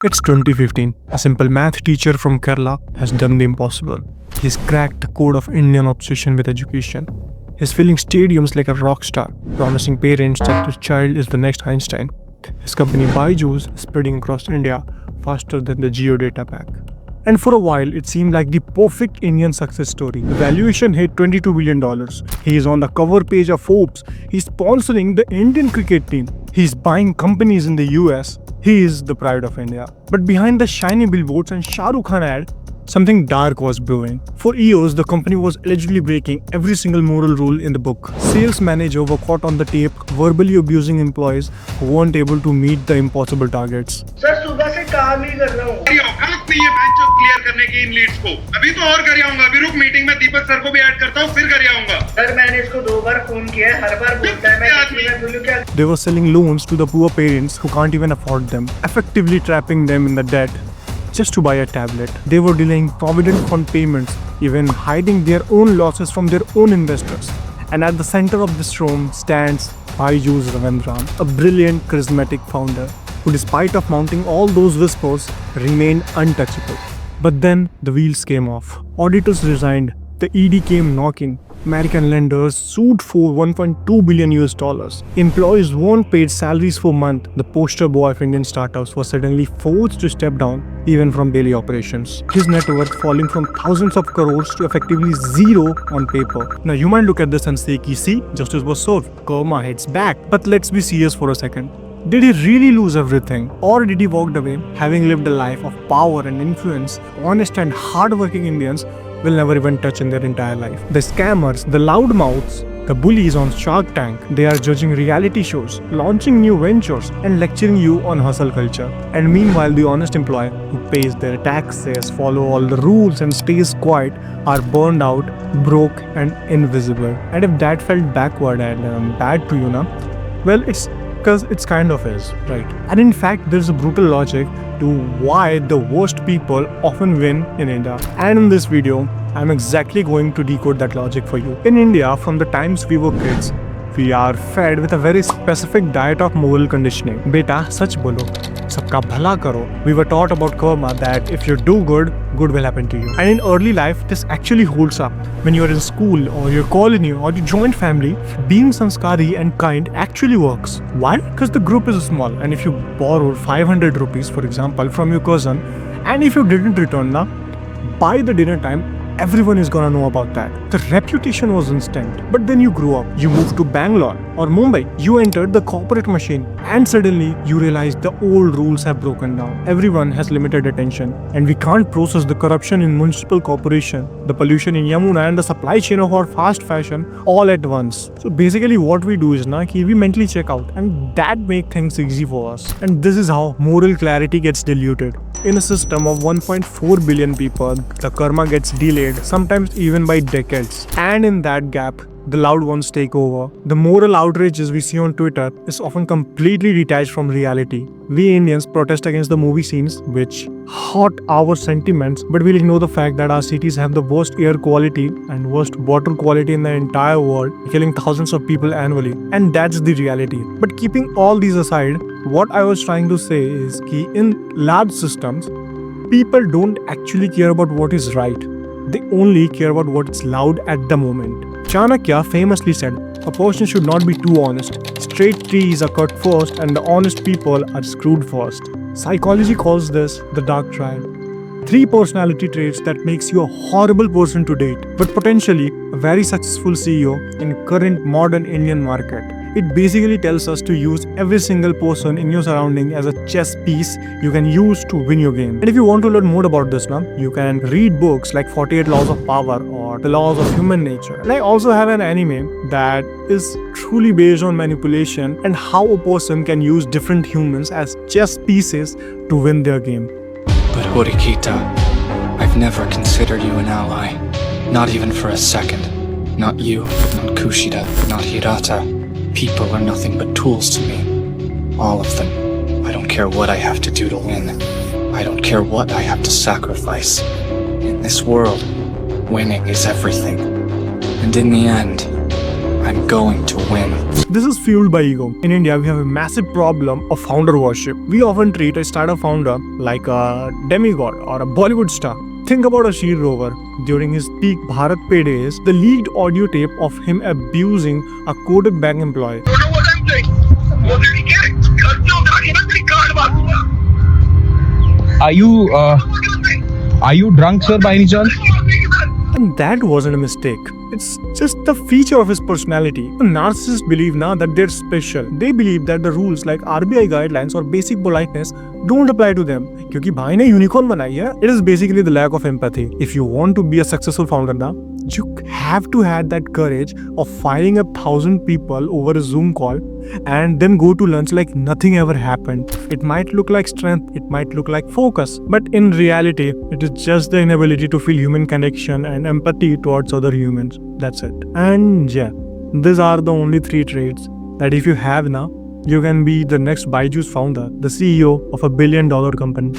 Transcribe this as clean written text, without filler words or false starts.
It's 2015. A simple math teacher from Kerala has done the impossible. He's cracked the code of Indian obsession with education. He's filling stadiums like a rock star, promising parents that his child is the next Einstein. His company Byju's is spreading across India faster than the geodata pack. And for a while, it seemed like the perfect Indian success story. The valuation hit $22 billion. He is on the cover page of Forbes. He's sponsoring the Indian cricket team. He's buying companies in the US. He is the pride of India. But behind the shiny billboards and Shah Rukh Khan ad, something dark was brewing. For years, the company was allegedly breaking every single moral rule in the book. Sales manager were caught on the tape, verbally abusing employees who weren't able to meet the impossible targets. Sir सुबह से काम ही कर रहा हूँ। नहीं है bench clear करने की इन लीड्स को अभी तो और कर आऊंगा। अभी रुक मीटिंग में दीपक सर को भी ऐड करता हूँ फिर कर आऊंगा। सर मैंने इसको 2 बार फोन किया है, हर बार बोलता है मैं बोलूं क्या। They were selling loans to the poor parents who can't even afford them, effectively trapping them in the debt just to buy a tablet. They were delaying provident fund payments, even hiding their own losses from their own investors. And at the center of this room stands Byju's Ravindran, a brilliant, charismatic founder who, despite of mounting all those whispers, remained untouchable. But then the wheels came off. Auditors resigned. The ED came knocking. American lenders sued for $1.2 billion US. Employees weren't paid salaries for months. The poster boy of Indian startups was suddenly forced to step down, even from daily operations. His net worth falling from thousands of crores to effectively zero on paper. Now you might look at this and say, see, justice was served. Karma hits back. But let's be serious for a second. Did he really lose everything? Or did he walk away, having lived a life of power and influence? Honest and hard-working Indians will never even touch in their entire life. The scammers, the loudmouths, the bullies on Shark Tank, they are judging reality shows, launching new ventures, and lecturing you on hustle culture. And meanwhile, the honest employee who pays their taxes, follow all the rules, and stays quiet are burned out, broke, and invisible. And if that felt backward and bad to you, well, it's because it's kind of is, right? And in fact, there's a brutal logic to why the worst people often win in India. And in this video, I'm exactly going to decode that logic for you. In India, from the times we were kids, we are fed with a very specific diet of moral conditioning. Beta, sach bolo, sabka bhala karo. We were taught about karma, that if you do good, good will happen to you. And in early life, this actually holds up. When you're in school or your colony or your joint family, being sanskari and kind actually works. Why? Because the group is small, and if you borrowed 500 rupees, for example, from your cousin, and if you didn't return, by the dinner time, everyone is gonna know about that. The reputation was instant. But then you grew up, you moved to Bangalore or Mumbai, you entered the corporate machine, and suddenly you realize the old rules have broken down. Everyone has limited attention, and we can't process the corruption in municipal corporation, the pollution in Yamuna, and the supply chain of our fast fashion all at once. So basically what we do is we mentally check out, and that makes things easy for us. And this is how moral clarity gets diluted. In a system of 1.4 billion people, the karma gets delayed, sometimes even by decades. And in that gap, the loud ones take over. The moral outrages we see on Twitter is often completely detached from reality. We Indians protest against the movie scenes which hurt our sentiments, but we'll ignore the fact that our cities have the worst air quality and worst water quality in the entire world, killing thousands of people annually. And that's the reality. But keeping all these aside, what I was trying to say is that in large systems, people don't actually care about what is right. They only care about what's loud at the moment. Chanakya famously said, a person should not be too honest. Straight trees are cut first and the honest people are screwed first. Psychology calls this the dark triad. 3 personality traits that makes you a horrible person to date, but potentially a very successful CEO in current modern Indian market. It basically tells us to use every single person in your surrounding as a chess piece you can use to win your game. And if you want to learn more about this, you can read books like 48 Laws of Power or The Laws of Human Nature. And I also have an anime that is truly based on manipulation and how a person can use different humans as chess pieces to win their game. But Horikita, I've never considered you an ally. Not even for a second. Not you, not Kushida, not Hirata. People are nothing but tools to me. All of them. I don't care what I have to do to win. I don't care what I have to sacrifice. In this world, winning is everything. And in the end, I'm going to win. This is fueled by ego. In India, we have a massive problem of founder worship. We often treat a startup founder like a demigod or a Bollywood star. Think about Ashir Rover. During his peak Bharat Pay days, the leaked audio tape of him abusing a Kodak bank employee. You know what I'm saying? Are you drunk, sir, by any chance? And that wasn't a mistake. It's just the feature of his personality. The narcissists believe now that they're special. They believe that the rules like RBI guidelines or basic politeness don't apply to them. क्योंकि भाई ने unicorn बनाई है. It is basically the lack of empathy. If you want to be a successful founder now, you have to have that courage of firing 1,000 people over a Zoom call and then go to lunch like nothing ever happened. It might look like strength, it might look like focus, but in reality, it is just the inability to feel human connection and empathy towards other humans. That's it. And yeah, these are the only 3 traits that if you have now, you can be the next Byju's founder, the CEO of a $1 billion company.